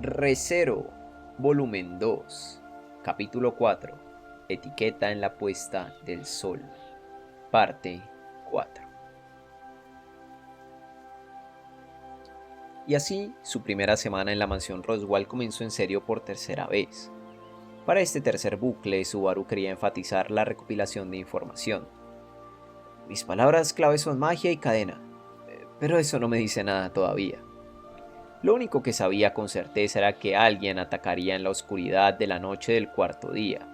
Recero, volumen 2, capítulo 4, etiqueta en la puesta del sol, parte 4. Y así, su primera semana en la mansión Roswell comenzó en serio por tercera vez. Para este tercer bucle, Subaru quería enfatizar la recopilación de información. Mis palabras clave son magia y cadena, pero eso no me dice nada todavía. Lo único que sabía con certeza era que alguien atacaría en la oscuridad de la noche del cuarto día.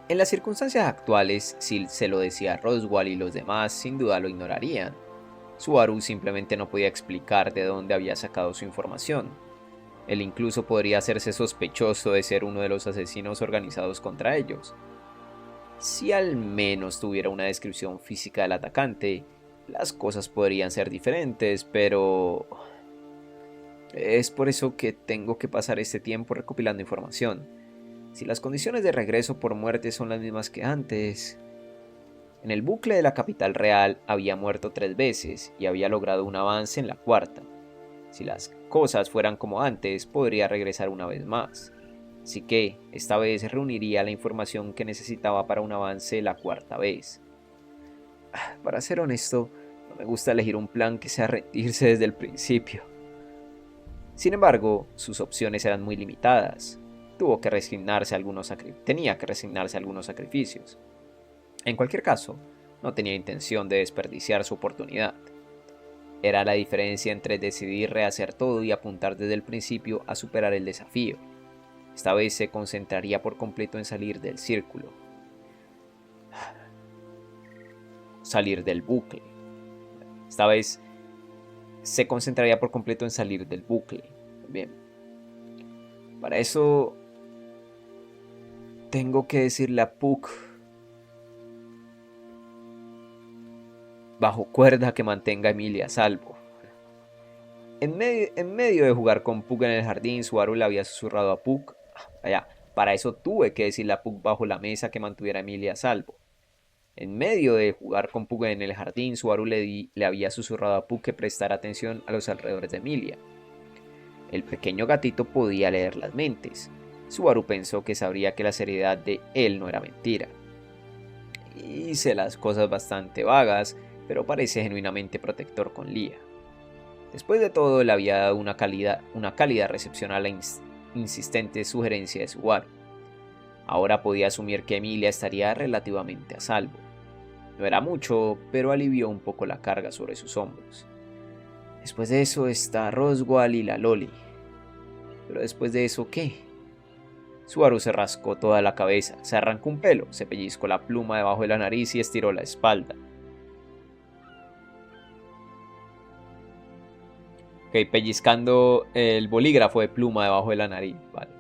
En las circunstancias actuales, si se lo decía a Roswell y los demás, sin duda lo ignorarían. Subaru simplemente no podía explicar de dónde había sacado su información. Él incluso podría hacerse sospechoso de ser uno de los asesinos organizados contra ellos. Si al menos tuviera una descripción física del atacante, las cosas podrían ser diferentes, pero es por eso que tengo que pasar este tiempo recopilando información. Si las condiciones de regreso por muerte son las mismas que antes... En el bucle de la capital real había muerto 3 veces y había logrado un avance en la cuarta. Si las cosas fueran como antes, podría regresar una vez más. Así que, esta vez reuniría la información que necesitaba para un avance la cuarta vez. Para ser honesto, no me gusta elegir un plan que sea rendirse desde el principio. Sin embargo, sus opciones eran muy limitadas. Tenía que resignarse a algunos sacrificios. En cualquier caso, no tenía intención de desperdiciar su oportunidad. Era la diferencia entre decidir rehacer todo y apuntar desde el principio a superar el desafío. Esta vez se concentraría por completo en salir del círculo. Salir del bucle. Esta vez se concentraría por completo en salir del bucle. Bien. Para eso tengo que decirle a Puck bajo cuerda que mantenga a Emilia a salvo. En medio de jugar con Puck en el jardín, Subaru le había susurrado a Puck. Para eso tuve que decirle a Puck bajo la mesa que mantuviera a Emilia a salvo. En medio de jugar con Puck en el jardín, Subaru le había susurrado a Puck que prestara atención a los alrededores de Emilia. El pequeño gatito podía leer las mentes. Subaru pensó que sabría que la seriedad de él no era mentira. Hice las cosas bastante vagas, pero parece genuinamente protector con Lia. Después de todo, le había dado una cálida recepción a la insistente sugerencia de Subaru. Ahora podía asumir que Emilia estaría relativamente a salvo. No era mucho, pero alivió un poco la carga sobre sus hombros. Después de eso está Roswell y la Loli. Pero después de eso, ¿qué? Subaru se rascó toda la cabeza, se arrancó un pelo, se pellizcó la pluma debajo de la nariz y estiró la espalda. Ok, pellizcando el bolígrafo de pluma debajo de la nariz, vale.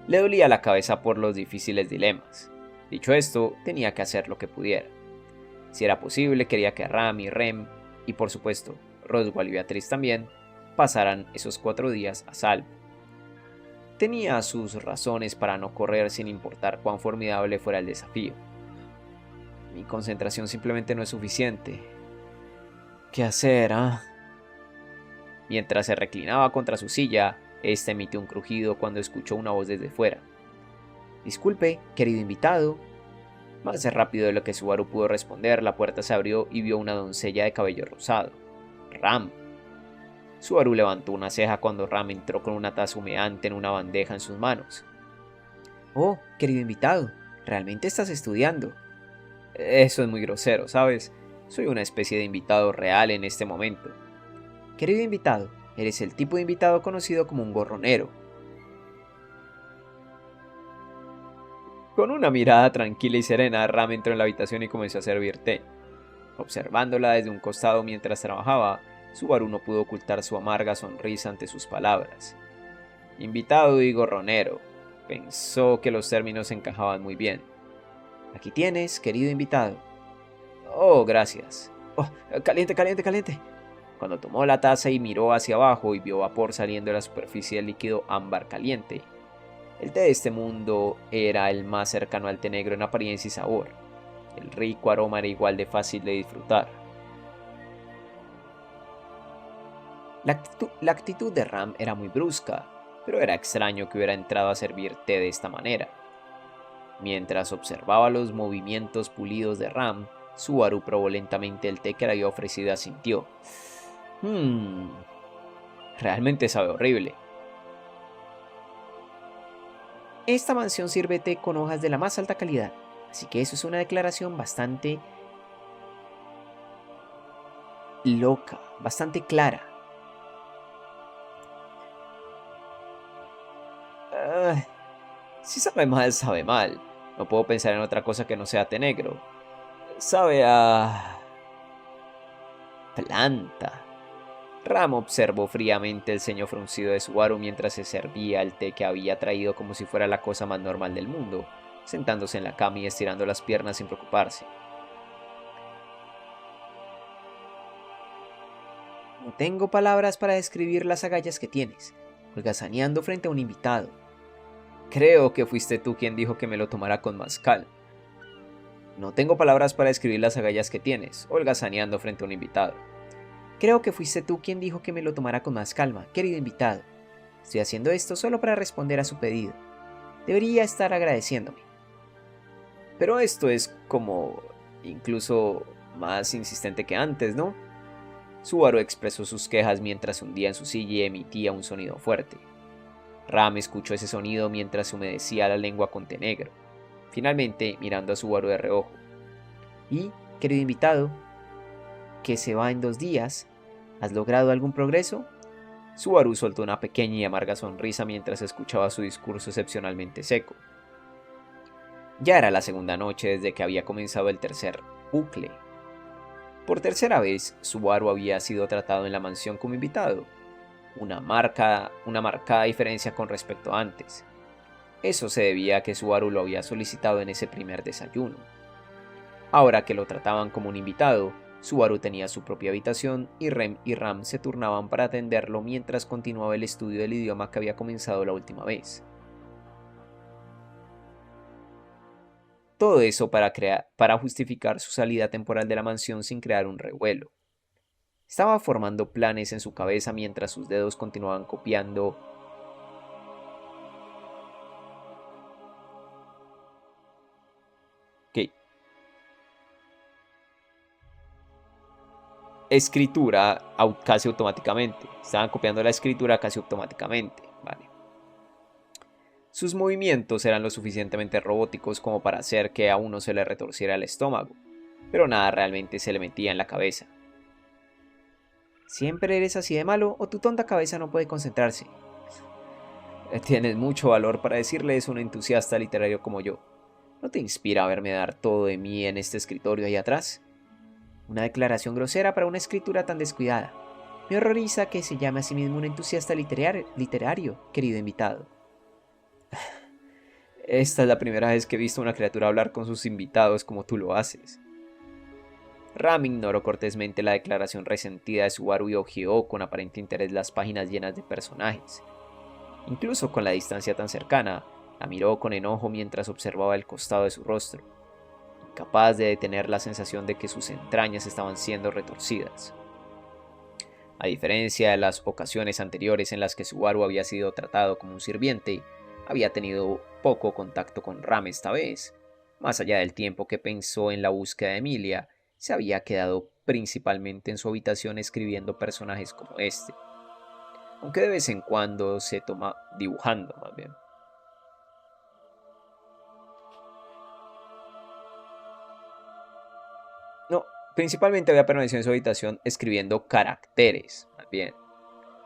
Le dolía la cabeza por los difíciles dilemas. Dicho esto, tenía que hacer lo que pudiera. Si era posible, quería que Ram y Rem, y por supuesto, Roswell y Beatriz también, pasaran esos 4 días a salvo. Tenía sus razones para no correr sin importar cuán formidable fuera el desafío. Mi concentración simplemente no es suficiente. ¿Qué hacer, ah? Mientras se reclinaba contra su silla, este emitió un crujido cuando escuchó una voz desde fuera. Disculpe, querido invitado. Más rápido de lo que Subaru pudo responder, la puerta se abrió y vio una doncella de cabello rosado. Ram. Subaru levantó una ceja cuando Ram entró con una taza humeante en una bandeja en sus manos. Oh, querido invitado, ¿realmente estás estudiando? Eso es muy grosero, ¿sabes? Soy una especie de invitado real en este momento. Querido invitado, eres el tipo de invitado conocido como un gorronero. Con una mirada tranquila y serena, Ram entró en la habitación y comenzó a servir té. Observándola desde un costado mientras trabajaba, Subaru no pudo ocultar su amarga sonrisa ante sus palabras. Invitado y gorronero. Pensó que los términos encajaban muy bien. Aquí tienes, querido invitado. Oh, gracias. Oh, caliente, caliente, caliente. Cuando tomó la taza y miró hacia abajo y vio vapor saliendo de la superficie del líquido ámbar caliente. El té de este mundo era el más cercano al té negro en apariencia y sabor. El rico aroma era igual de fácil de disfrutar. La actitud de Ram era muy brusca, pero era extraño que hubiera entrado a servir té de esta manera. Mientras observaba los movimientos pulidos de Ram, Subaru probó lentamente el té que le había ofrecido y asintió. Mmm, realmente sabe horrible. Esta mansión sirve té con hojas de la más alta calidad, así que eso es una declaración bastante loca, bastante clara. Ah, si sabe mal, sabe mal. No puedo pensar en otra cosa que no sea té negro. Sabe a planta. Ram observó fríamente el ceño fruncido de Subaru mientras se servía el té que había traído como si fuera la cosa más normal del mundo, sentándose en la cama y estirando las piernas sin preocuparse. No tengo palabras para describir las agallas que tienes, holgazaneando frente a un invitado. Creo que fuiste tú quien dijo que me lo tomara con más calma. No tengo palabras para describir las agallas que tienes, holgazaneando frente a un invitado. Creo que fuiste tú quien dijo que me lo tomara con más calma, querido invitado. Estoy haciendo esto solo para responder a su pedido. Debería estar agradeciéndome. Pero esto es como incluso más insistente que antes, ¿no? Subaru expresó sus quejas mientras se hundía en su silla y emitía un sonido fuerte. Ram escuchó ese sonido mientras se humedecía la lengua con té negro, finalmente mirando a Subaru de reojo. Y, querido invitado, que se va en 2 días, ¿has logrado algún progreso? Subaru soltó una pequeña y amarga sonrisa mientras escuchaba su discurso excepcionalmente seco. Ya era la segunda noche desde que había comenzado el tercer bucle. Por tercera vez, Subaru había sido tratado en la mansión como invitado, una marcada diferencia con respecto a antes. Eso se debía a que Subaru lo había solicitado en ese primer desayuno. Ahora que lo trataban como un invitado, Subaru tenía su propia habitación y Rem y Ram se turnaban para atenderlo mientras continuaba el estudio del idioma que había comenzado la última vez. Todo eso para justificar su salida temporal de la mansión sin crear un revuelo. Estaba formando planes en su cabeza mientras sus dedos continuaban copiando. ¿Qué? Escritura casi automáticamente. Estaban copiando la escritura casi automáticamente. Vale. Sus movimientos eran lo suficientemente robóticos como para hacer que a uno se le retorciera el estómago, pero nada realmente se le metía en la cabeza. ¿Siempre eres así de malo o tu tonta cabeza no puede concentrarse? Tienes mucho valor para decirle eso a un entusiasta literario como yo. ¿No te inspira a verme dar todo de mí en este escritorio ahí atrás? Una declaración grosera para una escritura tan descuidada. Me horroriza que se llame a sí mismo un entusiasta literario, querido invitado. Esta es la primera vez que he visto a una criatura hablar con sus invitados como tú lo haces. Ram ignoró cortésmente la declaración resentida de Subaru y hojeó con aparente interés las páginas llenas de personajes. Incluso con la distancia tan cercana, la miró con enojo mientras observaba el costado de su rostro, incapaz de detener la sensación de que sus entrañas estaban siendo retorcidas. A diferencia de las ocasiones anteriores en las que Subaru había sido tratado como un sirviente, había tenido poco contacto con Ram esta vez. Más allá del tiempo que pensó en la búsqueda de Emilia, se había quedado principalmente en su habitación escribiendo personajes como este, aunque de vez en cuando se toma dibujando más bien. No, principalmente había permanecido en su habitación escribiendo caracteres, más bien,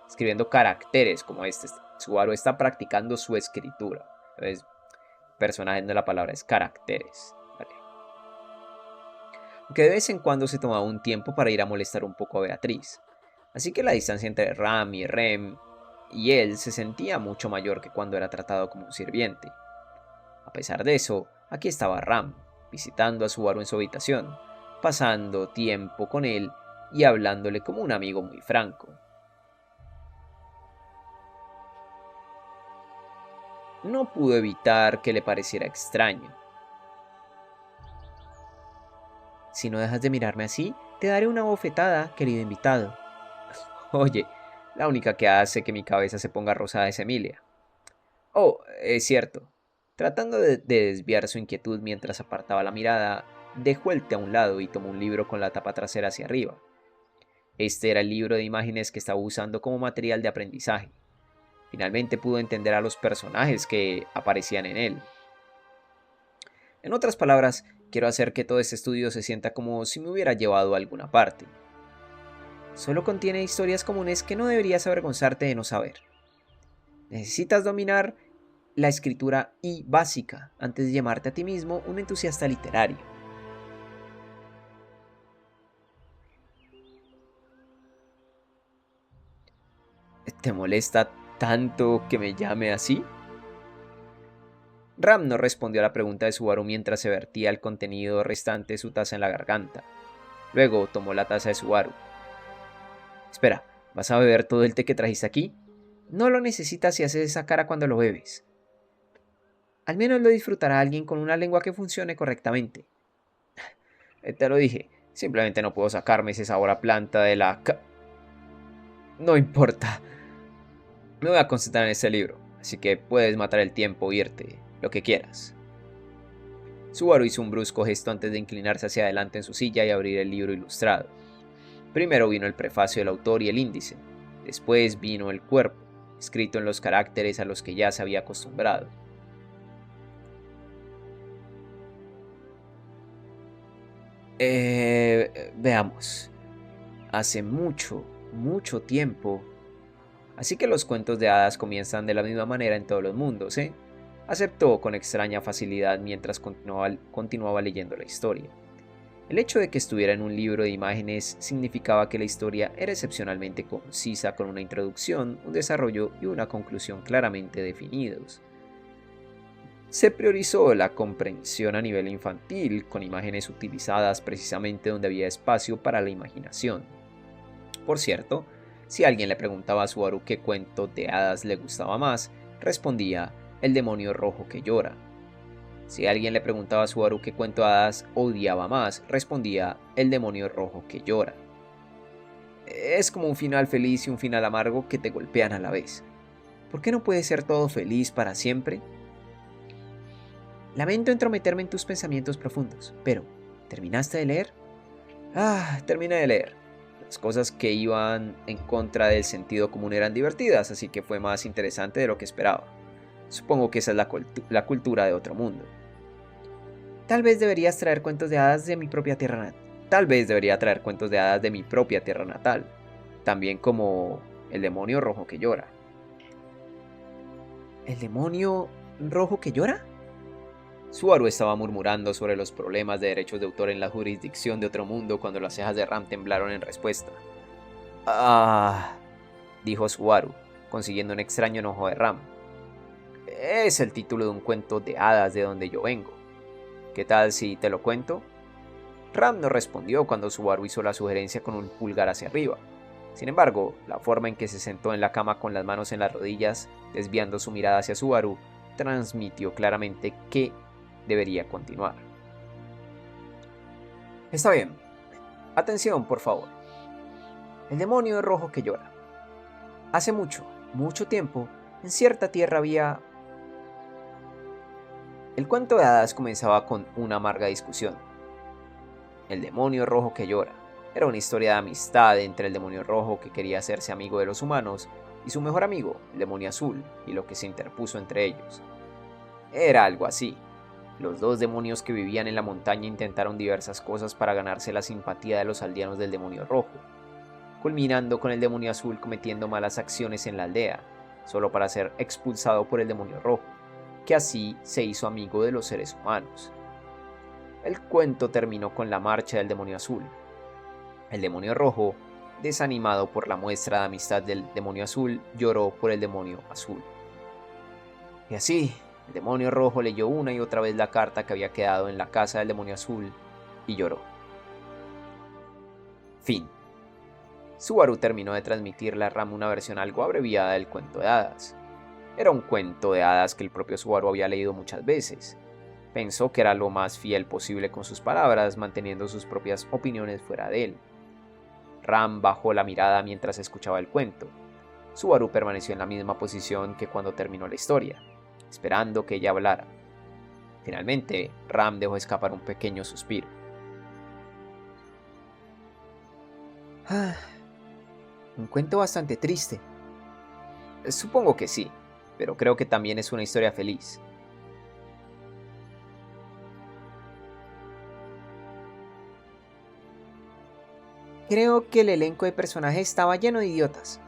escribiendo caracteres como este. Subaru está practicando su escritura. Entonces, personajes no es la palabra, es caracteres. Vale. Aunque de vez en cuando se tomaba un tiempo para ir a molestar un poco a Beatriz. Así que la distancia entre Ram y Rem y él se sentía mucho mayor que cuando era tratado como un sirviente. A pesar de eso, aquí estaba Ram, visitando a Subaru en su habitación, pasando tiempo con él y hablándole como un amigo muy franco. No pudo evitar que le pareciera extraño. Si no dejas de mirarme así, te daré una bofetada, querido invitado. Oye, la única que hace que mi cabeza se ponga rosada es Emilia. Oh, es cierto. Tratando de desviar su inquietud mientras apartaba la mirada, dejó el té a un lado y tomó un libro con la tapa trasera hacia arriba. Este era el libro de imágenes que estaba usando como material de aprendizaje. Finalmente pudo entender a los personajes que aparecían en él. En otras palabras, quiero hacer que todo este estudio se sienta como si me hubiera llevado a alguna parte. Solo contiene historias comunes que no deberías avergonzarte de no saber. Necesitas dominar la escritura I básica antes de llamarte a ti mismo un entusiasta literario. ¿Te molesta tanto que me llame así? Ram no respondió a la pregunta de Subaru mientras se vertía el contenido restante de su taza en la garganta. Luego tomó la taza de Subaru. Espera, ¿vas a beber todo el té que trajiste aquí? No lo necesitas si haces esa cara cuando lo bebes. Al menos lo disfrutará alguien con una lengua que funcione correctamente. Te lo dije, simplemente no puedo sacarme ese sabor a planta de la... No importa. Me voy a concentrar en este libro, así que puedes matar el tiempo o irte, lo que quieras. Subaru hizo un brusco gesto antes de inclinarse hacia adelante en su silla y abrir el libro ilustrado. Primero vino el prefacio del autor y el índice, después vino el cuerpo, escrito en los caracteres a los que ya se había acostumbrado. Veamos. Hace mucho, mucho tiempo. Así que los cuentos de hadas comienzan de la misma manera en todos los mundos, ¿eh? Aceptó con extraña facilidad mientras continuaba leyendo la historia. El hecho de que estuviera en un libro de imágenes significaba que la historia era excepcionalmente concisa, con una introducción, un desarrollo y una conclusión claramente definidos. Se priorizó la comprensión a nivel infantil, con imágenes utilizadas precisamente donde había espacio para la imaginación. Por cierto, si alguien le preguntaba a Subaru qué cuento de hadas le gustaba más, respondía El demonio rojo que llora. Si alguien le preguntaba a Subaru qué cuento de hadas odiaba más, respondía El demonio rojo que llora. Es como un final feliz y un final amargo que te golpean a la vez. ¿Por qué no puede ser todo feliz para siempre? Lamento entrometerme en tus pensamientos profundos, pero ¿terminaste de leer? Terminé de leer. Las cosas que iban en contra del sentido común eran divertidas, así que fue más interesante de lo que esperaba. Supongo que esa es la cultura de otro mundo. Tal vez deberías traer cuentos de hadas de mi propia tierra natal. Tal vez debería traer cuentos de hadas de mi propia tierra natal. También como El demonio rojo que llora. ¿El demonio rojo que llora? Subaru estaba murmurando sobre los problemas de derechos de autor en la jurisdicción de otro mundo cuando las cejas de Ram temblaron en respuesta. Dijo Subaru, consiguiendo un extraño enojo de Ram. Es el título de un cuento de hadas de donde yo vengo. ¿Qué tal si te lo cuento? Ram no respondió cuando Subaru hizo la sugerencia con un pulgar hacia arriba. Sin embargo, la forma en que se sentó en la cama con las manos en las rodillas, desviando su mirada hacia Subaru, transmitió claramente que debería continuar. Está bien. Atención, por favor. El demonio rojo que llora. Hace mucho, mucho tiempo, en cierta tierra había... El cuento de hadas comenzaba con una amarga discusión. El demonio rojo que llora. Era una historia de amistad entre el demonio rojo que quería hacerse amigo de los humanos y su mejor amigo, el demonio azul, y lo que se interpuso entre ellos. Era algo así. Los dos demonios que vivían en la montaña intentaron diversas cosas para ganarse la simpatía de los aldeanos del demonio rojo, culminando con el demonio azul cometiendo malas acciones en la aldea, solo para ser expulsado por el demonio rojo, que así se hizo amigo de los seres humanos. El cuento terminó con la marcha del demonio azul. El demonio rojo, desanimado por la muestra de amistad del demonio azul, lloró por el demonio azul. Y así, el demonio rojo leyó una y otra vez la carta que había quedado en la casa del demonio azul y lloró. Fin. Subaru terminó de transmitirle a Ram una versión algo abreviada del cuento de hadas. Era un cuento de hadas que el propio Subaru había leído muchas veces. Pensó que era lo más fiel posible con sus palabras, manteniendo sus propias opiniones fuera de él. Ram bajó la mirada mientras escuchaba el cuento. Subaru permaneció en la misma posición que cuando terminó la historia, esperando que ella hablara. Finalmente, Ram dejó escapar un pequeño suspiro. Ah, un cuento bastante triste. Supongo que sí, pero creo que también es una historia feliz. Creo que el elenco de personajes estaba lleno de idiotas.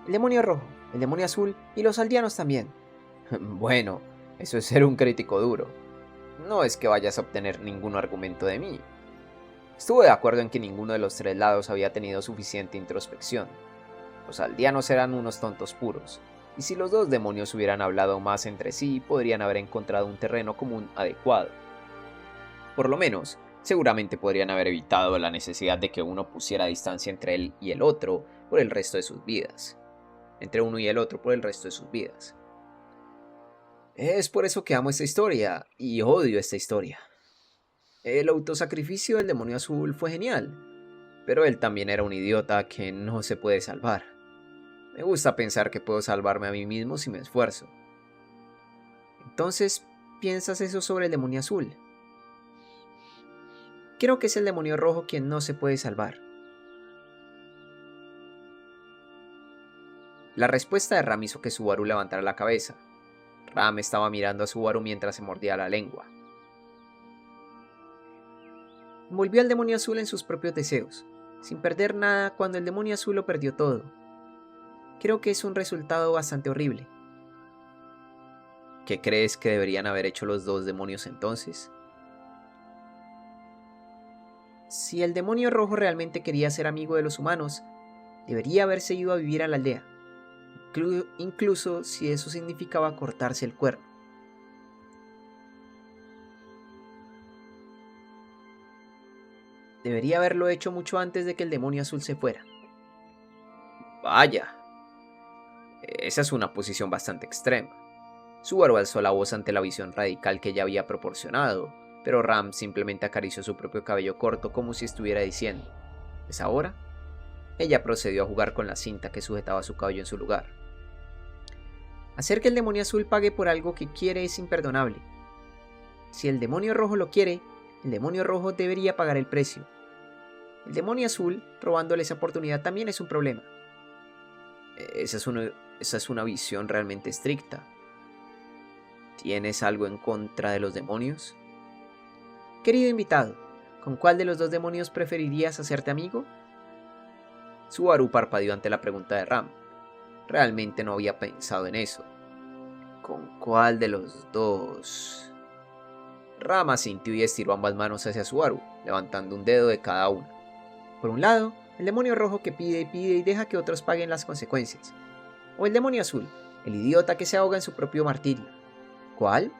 El demonio rojo, el demonio azul y los aldeanos también. Bueno, eso es ser un crítico duro. No es que vayas a obtener ningún argumento de mí. Estuve de acuerdo en que ninguno de los tres lados había tenido suficiente introspección. Los aldeanos eran unos tontos puros, y si los dos demonios hubieran hablado más entre sí, podrían haber encontrado un terreno común adecuado. Por lo menos, seguramente podrían haber evitado la necesidad de que uno pusiera distancia entre él y el otro por el resto de sus vidas. Entre uno y el otro por el resto de sus vidas. Es por eso que amo esta historia y odio esta historia. El autosacrificio del demonio azul fue genial, pero él también era un idiota que no se puede salvar. Me gusta pensar que puedo salvarme a mí mismo si me esfuerzo. Entonces, ¿piensas eso sobre el demonio azul? Creo que es el demonio rojo quien no se puede salvar. La respuesta de Ram hizo que Subaru levantara la cabeza. Ram estaba mirando a Subaru mientras se mordía la lengua. Envolvió al demonio azul en sus propios deseos, sin perder nada cuando el demonio azul lo perdió todo. Creo que es un resultado bastante horrible. ¿Qué crees que deberían haber hecho los dos demonios entonces? Si el demonio rojo realmente quería ser amigo de los humanos, debería haberse ido a vivir a la aldea, incluso si eso significaba cortarse el cuerno. Debería haberlo hecho mucho antes de que el demonio azul se fuera. Vaya, esa es una posición bastante extrema. Subaru alzó la voz ante la visión radical que ella había proporcionado, pero Ram simplemente acarició su propio cabello corto como si estuviera diciendo, ¿es ahora? Ella procedió a jugar con la cinta que sujetaba su cabello en su lugar. Hacer que el demonio azul pague por algo que quiere es imperdonable. Si el demonio rojo lo quiere, el demonio rojo debería pagar el precio. El demonio azul, robándole esa oportunidad, también es un problema. Esa es una visión realmente estricta. ¿Tienes algo en contra de los demonios? Querido invitado, ¿con cuál de los dos demonios preferirías hacerte amigo? Subaru parpadeó ante la pregunta de Ram. Realmente no había pensado en eso. ¿Con cuál de los dos? Ram asintió y estiró ambas manos hacia Subaru, levantando un dedo de cada una. Por un lado, el demonio rojo que pide y pide y deja que otros paguen las consecuencias. O el demonio azul, el idiota que se ahoga en su propio martirio. ¿Cuál?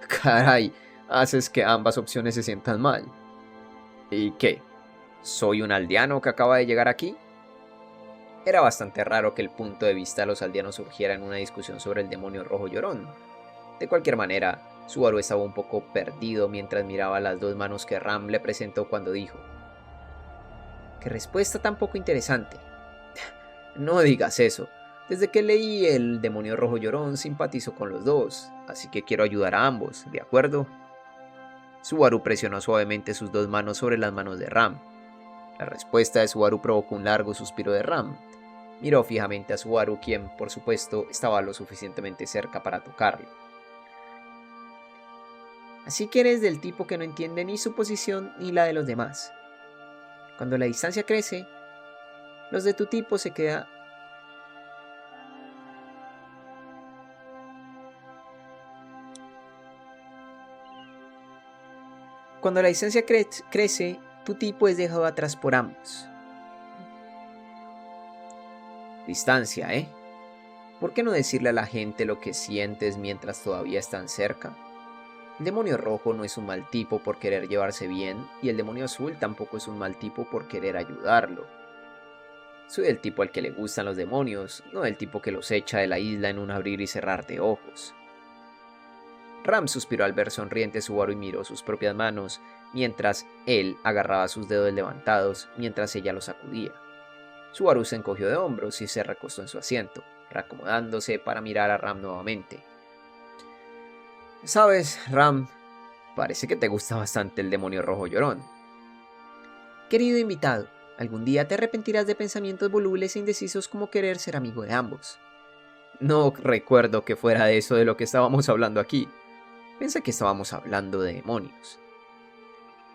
Caray, haces que ambas opciones se sientan mal. ¿Y qué? ¿Soy un aldeano que acaba de llegar aquí? Era bastante raro que el punto de vista de los aldeanos surgiera en una discusión sobre el demonio rojo llorón. De cualquier manera, Subaru estaba un poco perdido mientras miraba las dos manos que Ram le presentó cuando dijo: ¡Qué respuesta tan poco interesante! No digas eso. Desde que leí El demonio rojo llorón simpatizo con los dos, así que quiero ayudar a ambos, ¿de acuerdo? Subaru presionó suavemente sus dos manos sobre las manos de Ram. La respuesta de Subaru provocó un largo suspiro de Ram. Miró fijamente a Subaru, quien, por supuesto, estaba lo suficientemente cerca para tocarlo. Así que eres del tipo que no entiende ni su posición ni la de los demás. Cuando la distancia crece, los de tu tipo se quedan. Cuando la distancia crece, tu tipo es dejado atrás por ambos. Distancia, ¿eh? ¿Por qué no decirle a la gente lo que sientes mientras todavía están cerca? El demonio rojo no es un mal tipo por querer llevarse bien, y el demonio azul tampoco es un mal tipo por querer ayudarlo. Soy el tipo al que le gustan los demonios, no el tipo que los echa de la isla en un abrir y cerrar de ojos. Ram suspiró al ver sonriente a Subaru y miró sus propias manos, mientras él agarraba sus dedos levantados mientras ella los sacudía. Subaru se encogió de hombros y se recostó en su asiento, reacomodándose para mirar a Ram nuevamente. «Sabes, Ram, parece que te gusta bastante el demonio rojo llorón». Querido invitado, algún día te arrepentirás de pensamientos volubles e indecisos como querer ser amigo de ambos. No recuerdo que fuera de eso de lo que estábamos hablando aquí. Pensé que estábamos hablando de demonios.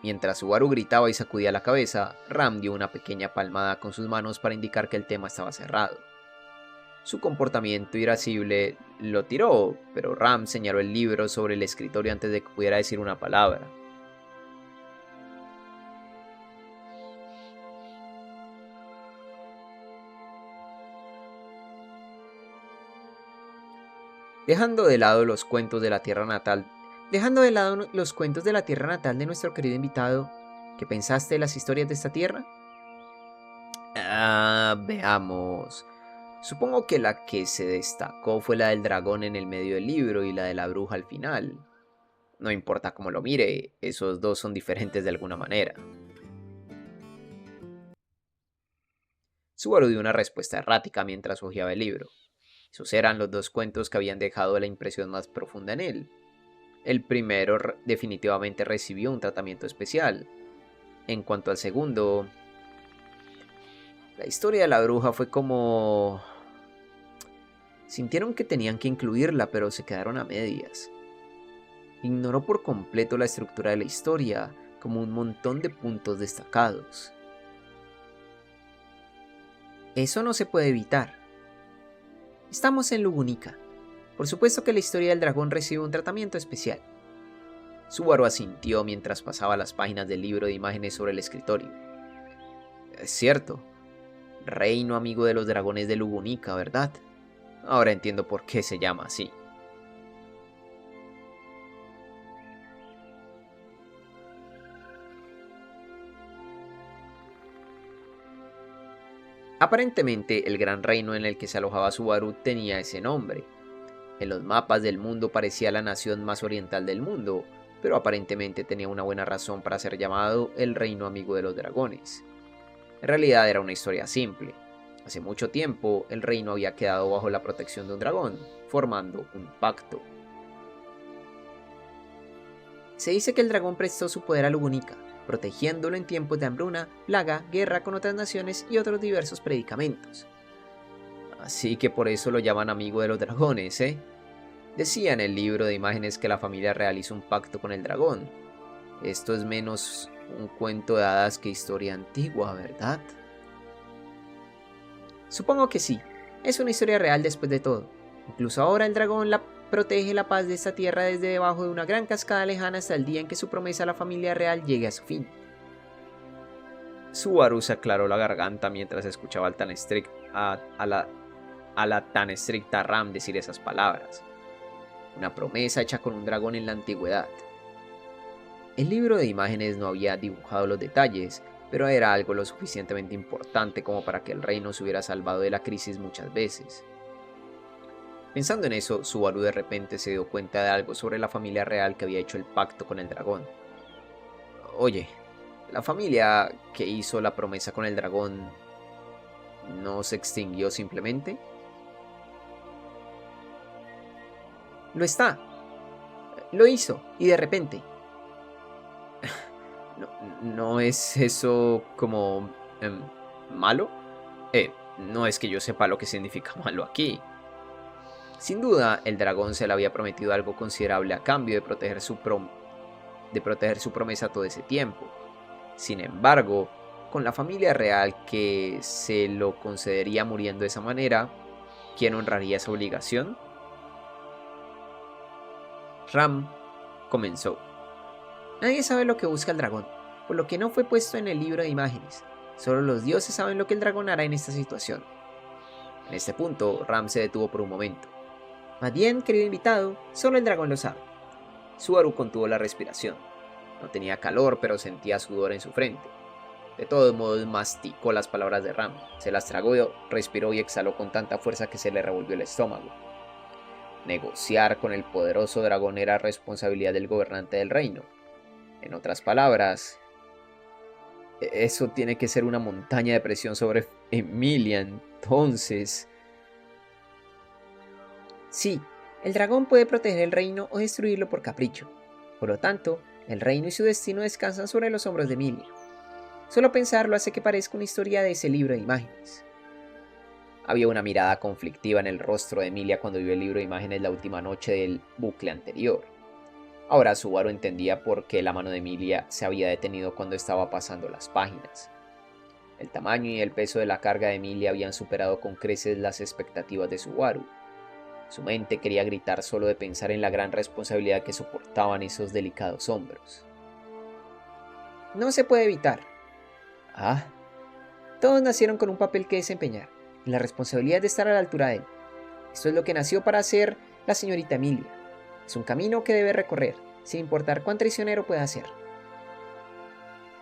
Mientras Subaru gritaba y sacudía la cabeza, Ram dio una pequeña palmada con sus manos para indicar que el tema estaba cerrado. Su comportamiento irascible lo tiró, pero Ram señaló el libro sobre el escritorio antes de que pudiera decir una palabra. Dejando de lado los cuentos de la tierra natal de nuestro querido invitado, ¿qué pensaste de las historias de esta tierra? Veamos. Supongo que la que se destacó fue la del dragón en el medio del libro y la de la bruja al final. No importa cómo lo mire, esos dos son diferentes de alguna manera. Subaru dio una respuesta errática mientras hojeaba el libro. Esos eran los dos cuentos que habían dejado la impresión más profunda en él. El primero definitivamente recibió un tratamiento especial. En cuanto al segundo, la historia de la bruja fue como... Sintieron que tenían que incluirla, pero se quedaron a medias. Ignoró por completo la estructura de la historia, como un montón de puntos destacados. Eso no se puede evitar. Estamos en Lugunica. Por supuesto que la historia del dragón recibe un tratamiento especial. Subaru asintió mientras pasaba las páginas del libro de imágenes sobre el escritorio. Es cierto. Reino amigo de los dragones de Lugunica, ¿verdad? Ahora entiendo por qué se llama así. Aparentemente, el gran reino en el que se alojaba Subaru tenía ese nombre. En los mapas del mundo parecía la nación más oriental del mundo, pero aparentemente tenía una buena razón para ser llamado el Reino Amigo de los Dragones. En realidad era una historia simple. Hace mucho tiempo, el reino había quedado bajo la protección de un dragón, formando un pacto. Se dice que el dragón prestó su poder a Lugunica, protegiéndolo en tiempos de hambruna, plaga, guerra con otras naciones y otros diversos predicamentos. Así que por eso lo llaman amigo de los dragones, ¿eh? Decía en el libro de imágenes que la familia real hizo un pacto con el dragón. Esto es menos un cuento de hadas que historia antigua, ¿verdad? Supongo que sí, es una historia real después de todo. Incluso ahora el dragón protege la paz de esta tierra desde debajo de una gran cascada lejana hasta el día en que su promesa a la familia real llegue a su fin. Subaru se aclaró la garganta mientras escuchaba a la tan estricta Ram decir esas palabras. Una promesa hecha con un dragón en la antigüedad. El libro de imágenes no había dibujado los detalles, pero era algo lo suficientemente importante como para que el reino se hubiera salvado de la crisis muchas veces. Pensando en eso, Subaru de repente se dio cuenta de algo sobre la familia real que había hecho el pacto con el dragón. Oye, la familia que hizo la promesa con el dragón ¿no se extinguió simplemente? Lo está. Lo hizo, y de repente. ¿No es eso como... malo? No es que yo sepa lo que significa malo aquí. Sin duda, el dragón se le había prometido algo considerable a cambio de proteger su promesa todo ese tiempo. Sin embargo, con la familia real que se lo concedería muriendo de esa manera, ¿quién honraría esa obligación? Ram comenzó. Nadie sabe lo que busca el dragón, por lo que no fue puesto en el libro de imágenes. Solo los dioses saben lo que el dragón hará en esta situación. En este punto, Ram se detuvo por un momento. Más bien, querido invitado, solo el dragón lo sabe. Subaru contuvo la respiración. No tenía calor, pero sentía sudor en su frente. De todos modos, masticó las palabras de Ram. Se las tragó, respiró y exhaló con tanta fuerza que se le revolvió el estómago. Negociar con el poderoso dragón era responsabilidad del gobernante del reino. En otras palabras, eso tiene que ser una montaña de presión sobre Emilia, entonces. Sí, el dragón puede proteger el reino o destruirlo por capricho. Por lo tanto, el reino y su destino descansan sobre los hombros de Emilia. Solo pensarlo hace que parezca una historia de ese libro de imágenes. Había una mirada conflictiva en el rostro de Emilia cuando vio el libro de imágenes la última noche del bucle anterior. Ahora Subaru entendía por qué la mano de Emilia se había detenido cuando estaba pasando las páginas. El tamaño y el peso de la carga de Emilia habían superado con creces las expectativas de Subaru. Su mente quería gritar solo de pensar en la gran responsabilidad que soportaban esos delicados hombros. No se puede evitar. Ah, Todos nacieron con un papel que desempeñar, y la responsabilidad de estar a la altura de él. Esto es lo que nació para hacer la señorita Emilia. Es un camino que debe recorrer, sin importar cuán traicionero pueda ser.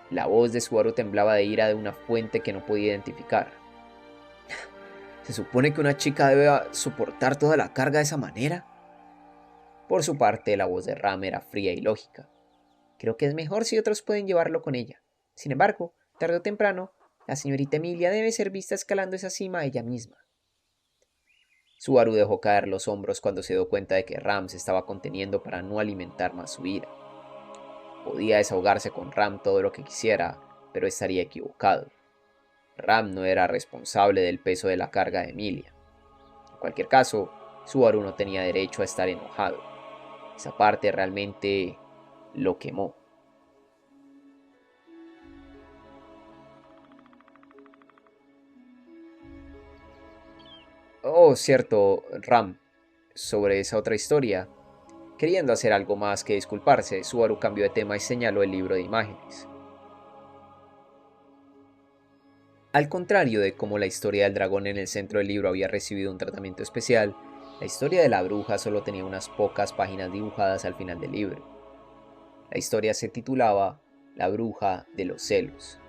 la voz de Subaru temblaba de ira de una fuente que no podía identificar. ¿Se supone que una chica debe soportar toda la carga de esa manera? Por su parte, la voz de Ram era fría y lógica. Creo que es mejor si otros pueden llevarlo con ella. Sin embargo, tarde o temprano, la señorita Emilia debe ser vista escalando esa cima ella misma. Subaru dejó caer los hombros cuando se dio cuenta de que Ram se estaba conteniendo para no alimentar más su ira. Podía desahogarse con Ram todo lo que quisiera, pero estaría equivocado. Ram no era responsable del peso de la carga de Emilia. En cualquier caso, Subaru no tenía derecho a estar enojado. Esa parte realmente lo quemó. Oh, cierto, Ram, sobre esa otra historia. Queriendo hacer algo más que disculparse, Subaru cambió de tema y señaló el libro de imágenes. Al contrario de cómo la historia del dragón en el centro del libro había recibido un tratamiento especial, la historia de la bruja solo tenía unas pocas páginas dibujadas al final del libro. La historia se titulaba La bruja de los celos.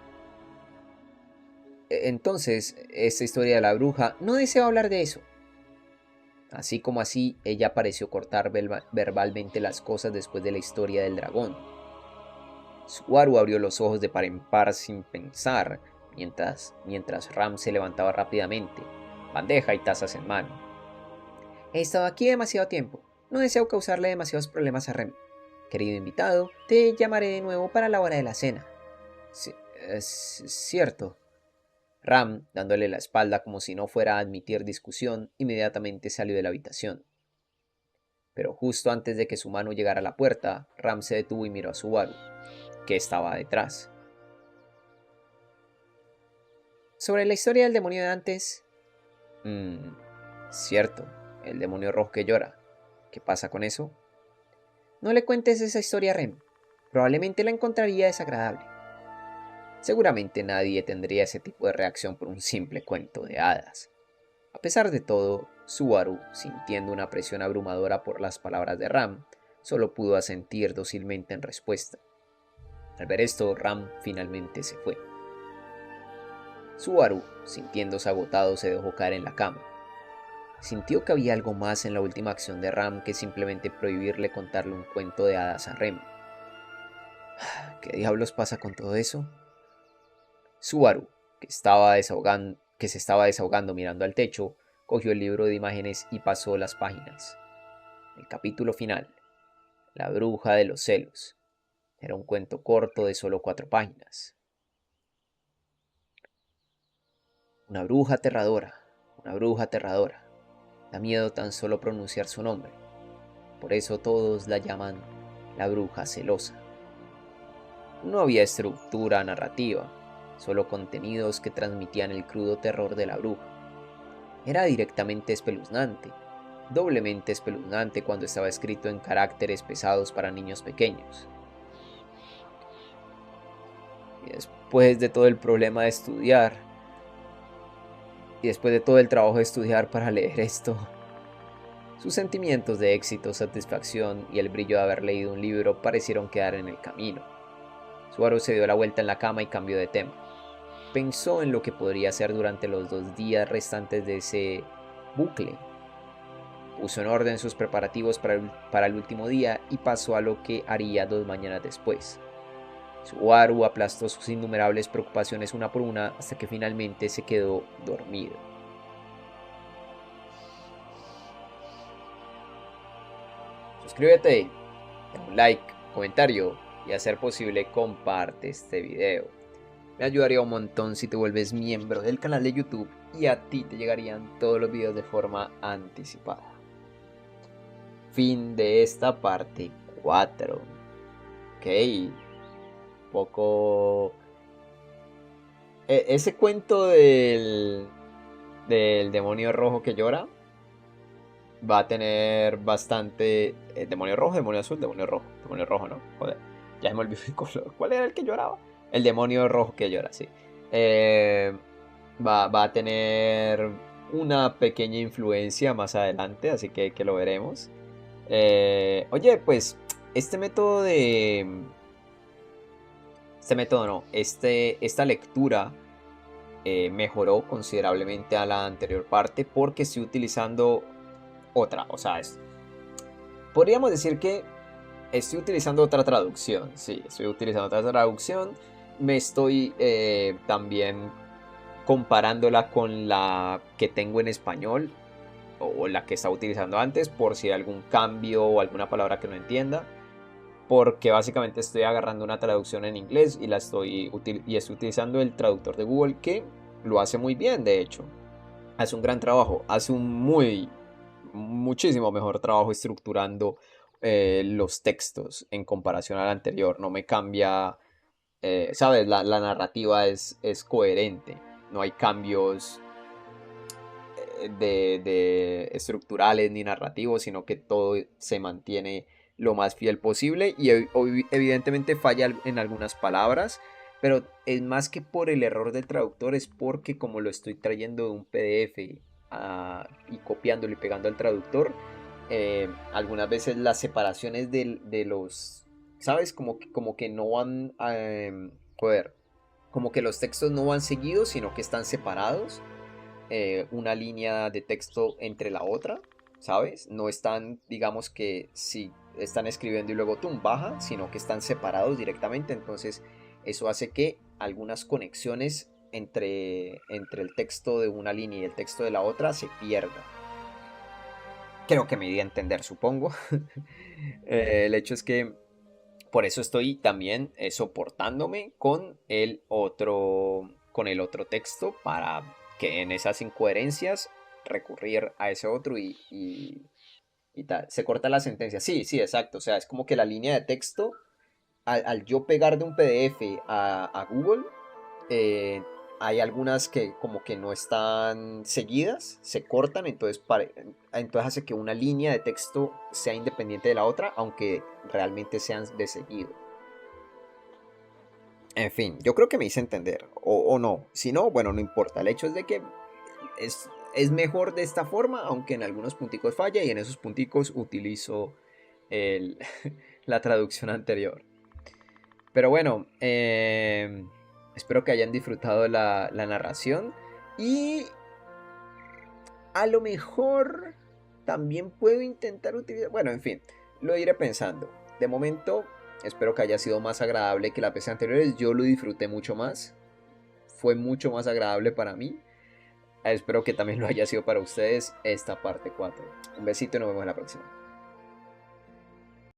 Entonces, esta historia de la bruja No deseo hablar de eso. así como así, ella pareció cortar verbalmente las cosas después de la historia del dragón. Subaru abrió los ojos de par en par sin pensar, mientras Ram se levantaba rápidamente, bandeja y tazas en mano. He estado aquí demasiado tiempo. No deseo causarle demasiados problemas a Rem. Querido invitado, te llamaré de nuevo para la hora de la cena. Es cierto. Ram, dándole la espalda como si no fuera a admitir discusión, inmediatamente salió de la habitación. Pero justo antes de que su mano llegara a la puerta, Ram se detuvo y miró a Subaru, que estaba detrás. Sobre la historia del demonio de antes, Cierto, el demonio rojo que llora. ¿Qué pasa con eso? no le cuentes esa historia a Rem. Probablemente la encontraría desagradable. Seguramente nadie tendría ese tipo de reacción por un simple cuento de hadas. A pesar de todo, Subaru, sintiendo una presión abrumadora por las palabras de Ram, solo pudo asentir dócilmente en respuesta. Al ver esto, Ram finalmente se fue. Subaru, sintiéndose agotado, se dejó caer en la cama. Sintió que había algo más en la última acción de Ram que simplemente prohibirle contarle un cuento de hadas a Rem. ¿Qué diablos pasa con todo eso? Subaru, que se estaba desahogando mirando al techo, cogió el libro de imágenes y pasó las páginas. El capítulo final, La bruja de los celos. Era un cuento corto de solo 4 páginas. Una bruja aterradora, una bruja aterradora. Da miedo tan solo pronunciar su nombre. Por eso todos la llaman la bruja celosa. No había estructura narrativa, solo contenidos que transmitían el crudo terror de la bruja. Era directamente espeluznante, doblemente espeluznante cuando estaba escrito en caracteres pesados para niños pequeños. Y después de todo el problema de estudiar, y después de todo el trabajo de estudiar para leer esto, sus sentimientos de éxito, satisfacción y el brillo de haber leído un libro parecieron quedar en el camino. Subaru se dio la vuelta en la cama y cambió de tema. Pensó en lo que podría hacer durante los 2 días restantes de ese bucle. Puso en orden sus preparativos para el último día y pasó a lo que haría 2 mañanas después. Subaru aplastó sus innumerables preocupaciones una por una hasta que finalmente se quedó dormido. Suscríbete, dale un like, comentario y a ser posible comparte este video. Me ayudaría un montón si te vuelves miembro del canal de YouTube y a ti te llegarían todos los videos de forma anticipada. Fin de esta parte 4. Ok, poco... Ese cuento del demonio rojo que llora va a tener bastante... demonio rojo, demonio azul, demonio rojo, ¿no? Joder, ya me olvidé el color. ¿Cuál era el que lloraba? El demonio rojo que llora, sí. Va a tener una pequeña influencia más adelante, así que lo veremos. Oye, pues este método de... Este método no, esta lectura mejoró considerablemente a la anterior parte porque estoy utilizando otra, o sea, podríamos decir que estoy utilizando otra traducción, sí, estoy utilizando otra traducción, me estoy también comparándola con la que tengo en español o la que estaba utilizando antes por si hay algún cambio o alguna palabra que no entienda, porque básicamente estoy agarrando una traducción en inglés y estoy utilizando el traductor de Google, que lo hace muy bien, de hecho. Hace un gran trabajo, hace muchísimo mejor trabajo estructurando los textos en comparación al anterior. No me cambia, ¿sabes? La narrativa es coherente, no hay cambios de estructurales ni narrativos, sino que todo se mantiene lo más fiel posible y evidentemente falla en algunas palabras, pero es más que por el error del traductor, es porque como lo estoy trayendo de un PDF y copiándolo y pegando al traductor, algunas veces las separaciones de los, ¿sabes? Como que no van, joder, como que los textos no van seguidos, sino que están separados, una línea de texto entre la otra, ¿sabes? No están, digamos que si están escribiendo y luego baja, sino que están separados directamente. Entonces eso hace que algunas conexiones entre el texto de una línea y el texto de la otra se pierdan. Creo que me di a entender, supongo. El hecho es que por eso estoy también soportándome con el otro texto, para que en esas incoherencias recurrir a ese otro y tal. Se corta la sentencia. Sí, sí, exacto. O sea, es como que la línea de texto, al yo pegar de un PDF a Google, eh, hay algunas que como que no están seguidas, se cortan, entonces hace que una línea de texto sea independiente de la otra, aunque realmente sean de seguido. En fin, yo creo que me hice entender, o no. Si no, bueno, no importa. El hecho es de que es mejor de esta forma, aunque en algunos punticos falla y en esos punticos utilizo el, la traducción anterior. Pero bueno, espero que hayan disfrutado la narración y a lo mejor también puedo intentar utilizar... Bueno, en fin, lo iré pensando. De momento, espero que haya sido más agradable que las veces anteriores. Yo lo disfruté mucho más. Fue mucho más agradable para mí. Espero que también lo haya sido para ustedes esta parte 4. Un besito y nos vemos en la próxima.